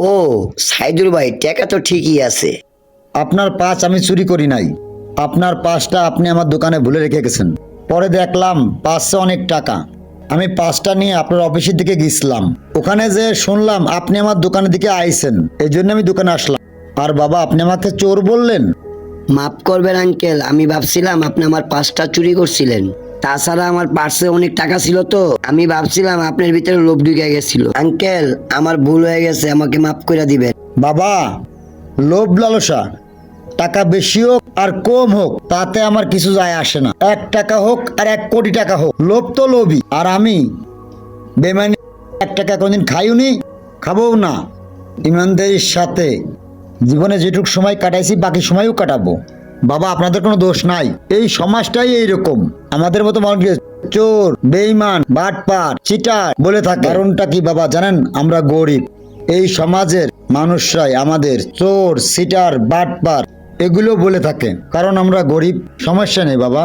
ও, সাইদুল ভাই, টাকা তো ঠিকই আছে। আপনার পাঁচ আমি চুরি করি নাই। আপনার পাঁচটা আপনি আমার দোকানে ভুলে রেখে গেছেন। পরে দেখলাম পাঁচশো অনেক টাকা। আমি পাঁচটা নিয়ে আপনার অফিসের দিকে গেছিলাম। ওখানে যে শুনলাম আপনি আমার দোকানের দিকে আইছেন, এই জন্য আমি দোকানে আসলাম। আর বাবা, আপনি আমাকে চোর বললেন? মাফ করবেন আঙ্কেল, আমি ভাবছিলাম আপনি আমার পার্সটা চুরি করছিলেন। তাছাড়া আমার পার্সে অনেক টাকা ছিল, তো আমি ভাবছিলাম আপনার ভিতরে লোভ ঢুকে গেছিল। আঙ্কেল, আমার ভুল হয়ে গেছে, আমাকে মাফ করে দিবেন। বাবা, লোভ লালসা, টাকা বেশি হোক আর কম হোক তাতে আমার কিছু যায় আসে না। 1 টাকা হোক আর 1 কোটি টাকা হোক, লোভ তো লোভই। আর আমি বেমানি 1 টাকা কোনদিন খাইও নি, খাবও না। ইমানদারির সাথে জীবনে যেটুকু সময় কাটাইছি বাকি সময়ও কাটাবো। বাবা, আপনাদের কোনো দোষ নাই, এই সমাজটাই এইরকম। আমাদের মতো মানুষকে চোর, বেঈমান, বাটপার, চিটার বলে থাকে। কারণটা কি বাবা জানেন? আমরা গরিব। এই সমাজের মানুষরাই আমাদের চোর, সিটার, বাটপার এগুলো বলে থাকে, কারণ আমরা গরিব। সমস্যা নেই বাবা।